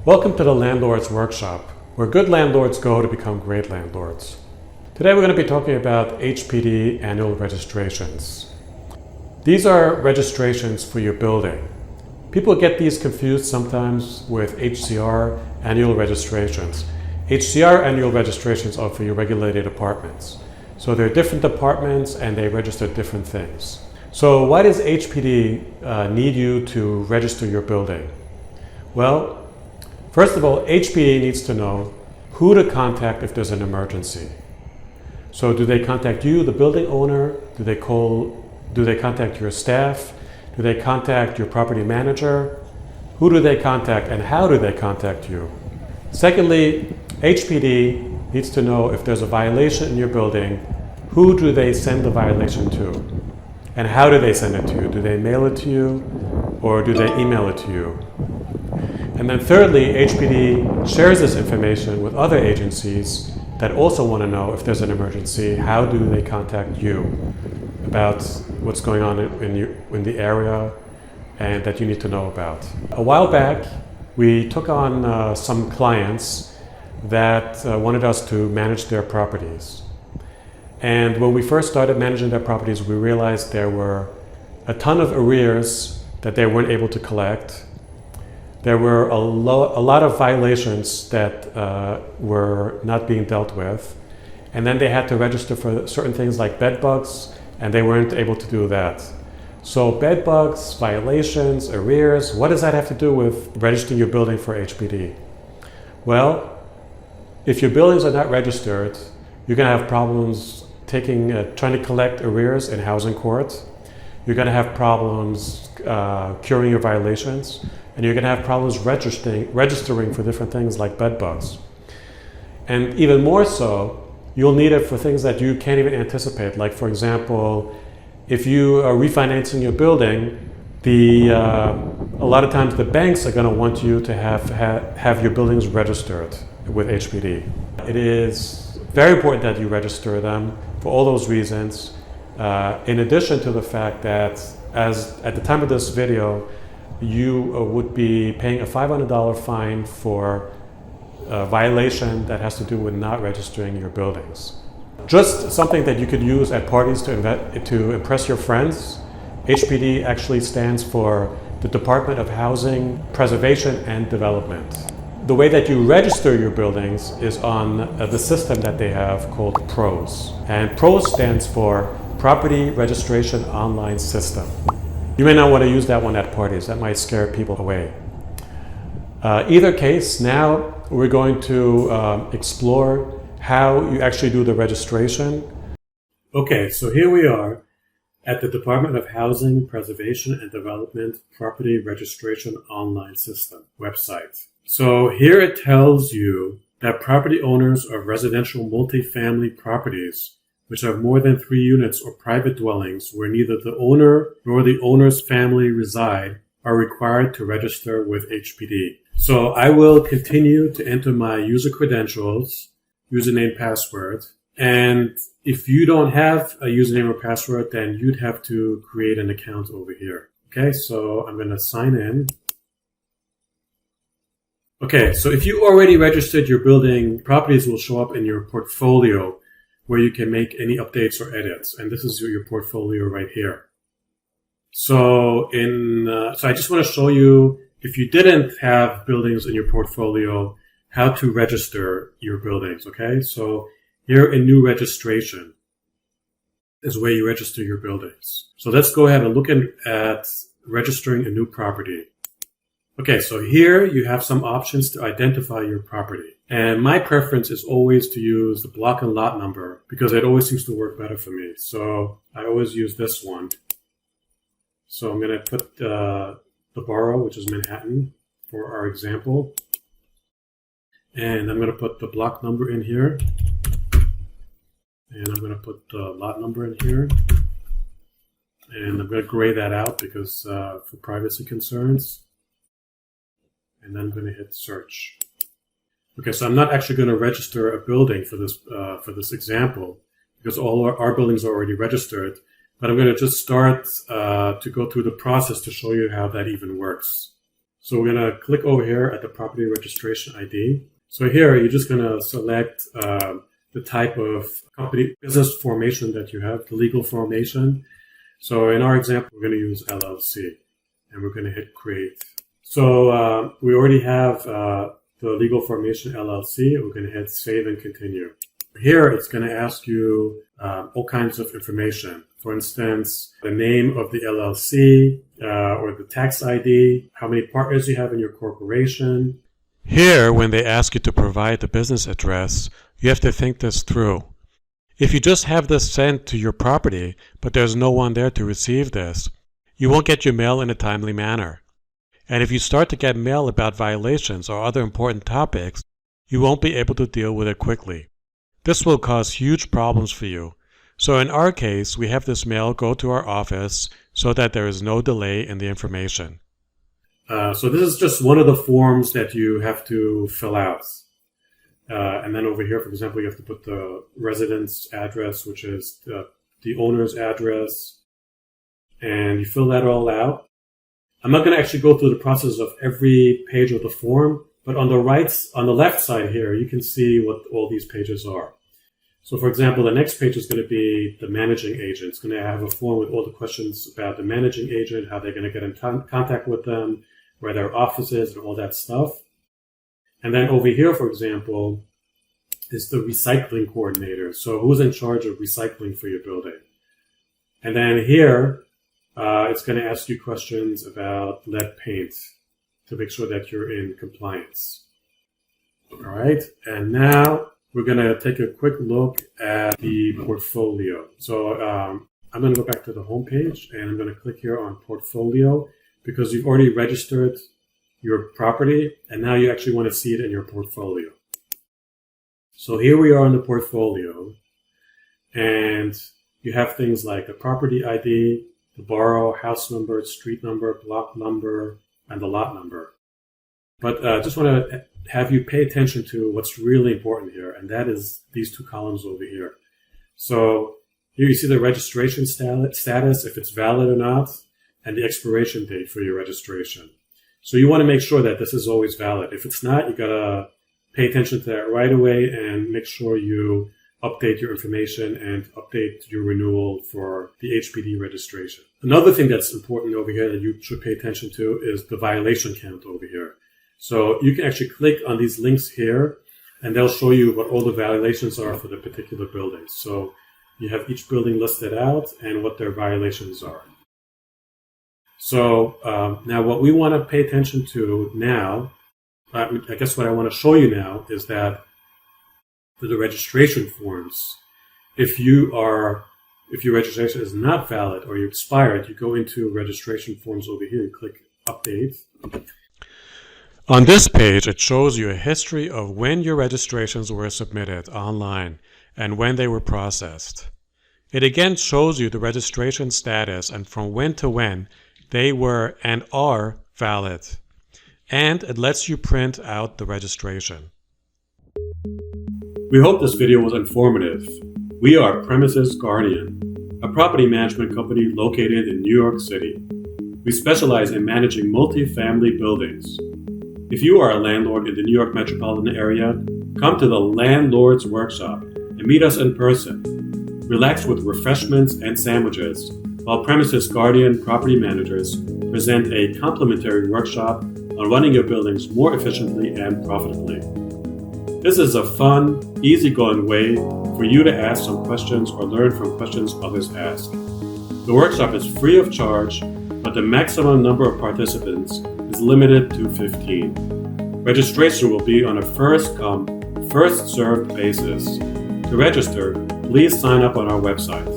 Welcome to the Landlords Workshop, where good landlords go to become great landlords. Today we're going to be talking about HPD annual registrations. These are registrations for your building. People get these confused sometimes with HCR annual registrations. HCR annual registrations are for your regulated apartments. So they're different departments and they register different things. So why does HPD need you to register your building? Well, first of all, HPD needs to know who to contact if there's an emergency. So do they contact you, the building owner? Do they contact your staff? Do they contact your property manager? Who do they contact and how do they contact you? Secondly, HPD needs to know if there's a violation in your building, who do they send the violation to? And how do they send it to you? Do they mail it to you or do they email it to you? And then thirdly, HPD shares this information with other agencies that also want to know if there's an emergency, how do they contact you about what's going on in the area and that you need to know about. A while back, we took on some clients that wanted us to manage their properties. And when we first started managing their properties, we realized there were a ton of arrears that they weren't able to collect. There were a lot of violations that were not being dealt with. And then they had to register for certain things like bed bugs, and they weren't able to do that. So bed bugs, violations, arrears, what does that have to do with registering your building for HPD? Well, if your buildings are not registered, you're going to have problems trying to collect arrears in housing court. You're going to have problems curing your violations. And you're going to have problems registering for different things like bed bugs. And even more so, you'll need it for things that you can't even anticipate. Like, for example, if you are refinancing your building, a lot of times the banks are going to want you to have your buildings registered with HPD. It is very important that you register them for all those reasons. In addition to the fact that, at the time of this video, you would be paying a $500 fine for a violation that has to do with not registering your buildings. Just something that you could use at parties to impress your friends. HPD actually stands for the Department of Housing, Preservation and Development. The way that you register your buildings is on the system that they have called PROS. And PROS stands for Property Registration Online System. You may not want to use that one at parties. That might scare people away. Either case, now we're going to explore how you actually do the registration. Okay, so here we are at the Department of Housing, Preservation and Development Property Registration Online System website. So here it tells you that property owners of residential multifamily properties which have more than 3 units or private dwellings where neither the owner nor the owner's family reside are required to register with HPD. So I will continue to enter my user credentials, username, password. And if you don't have a username or password, then you'd have to create an account over here. Okay, so I'm going to sign in. Okay, so if you already registered your building, properties will show up in your portfolio where you can make any updates or edits. And this is your portfolio right here. So so I just want to show you, if you didn't have buildings in your portfolio, how to register your buildings, okay? So here in new registration is where you register your buildings. So let's go ahead and look at registering a new property. Okay, so here you have some options to identify your property. And my preference is always to use the block and lot number because it always seems to work better for me. So I always use this one. So I'm going to put the borough, which is Manhattan, for our example. And I'm going to put the block number in here. And I'm going to put the lot number in here. And I'm going to gray that out because for privacy concerns. And then I'm going to hit search. Okay, so I'm not actually going to register a building for this example because all our buildings are already registered. But I'm going to just start to go through the process to show you how that even works. So we're going to click over here at the property registration ID. So here you're just going to select the type of company business formation that you have, the legal formation. So in our example, we're going to use LLC, and we're going to hit create. So we already have the legal formation LLC. We're going to hit save and continue. Here it's going to ask you all kinds of information. For instance, the name of the LLC or the tax ID, how many partners you have in your corporation. Here, when they ask you to provide the business address, you have to think this through. If you just have this sent to your property, but there's no one there to receive this, you won't get your mail in a timely manner. And if you start to get mail about violations or other important topics, you won't be able to deal with it quickly. This will cause huge problems for you. So in our case, we have this mail go to our office so that there is no delay in the information. So this is just one of the forms that you have to fill out. And then over here, for example, you have to put the residence address, which is the owner's address. And you fill that all out. I'm not going to actually go through the process of every page of the form, but on the left side here, you can see what all these pages are. So for example, the next page is going to be the managing agent. It's going to have a form with all the questions about the managing agent, how they're going to get in contact with them, where their office is, and all that stuff. And then over here, for example, is the recycling coordinator. So who's in charge of recycling for your building? And then here, it's going to ask you questions about lead paint to make sure that you're in compliance. All right. And now we're going to take a quick look at the portfolio. So I'm going to go back to the home page, and I'm going to click here on portfolio because you've already registered your property, and now you actually want to see it in your portfolio. So here we are in the portfolio, and you have things like the property ID, the borough, house number, street number, block number, and the lot number. But I just want to have you pay attention to what's really important here, and that is these two columns over here. So here you see the registration status, if it's valid or not, and the expiration date for your registration. So you want to make sure that this is always valid. If it's not, you got to pay attention to that right away and make sure you update your information and update your renewal for the HPD registration. Another thing that's important over here that you should pay attention to is the violation count over here. So you can actually click on these links here, and they'll show you what all the violations are for the particular building. So you have each building listed out and what their violations are. So now what we want to pay attention to now, I guess what I want to show you now is that for the registration forms, if your registration is not valid or you expired, you go into registration forms over here and click update. On this page, it shows you a history of when your registrations were submitted online and when they were processed. It again shows you the registration status and from when to when they were and are valid. And it lets you print out the registration. We hope this video was informative. We are Premises Guardian, a property management company located in New York City. We specialize in managing multi-family buildings. If you are a landlord in the New York metropolitan area, come to the Landlords Workshop and meet us in person. Relax with refreshments and sandwiches, while Premises Guardian property managers present a complimentary workshop on running your buildings more efficiently and profitably. This is a fun, easygoing way for you to ask some questions or learn from questions others ask. The workshop is free of charge, but the maximum number of participants is limited to 15. Registration will be on a first-come, first-served basis. To register, please sign up on our website.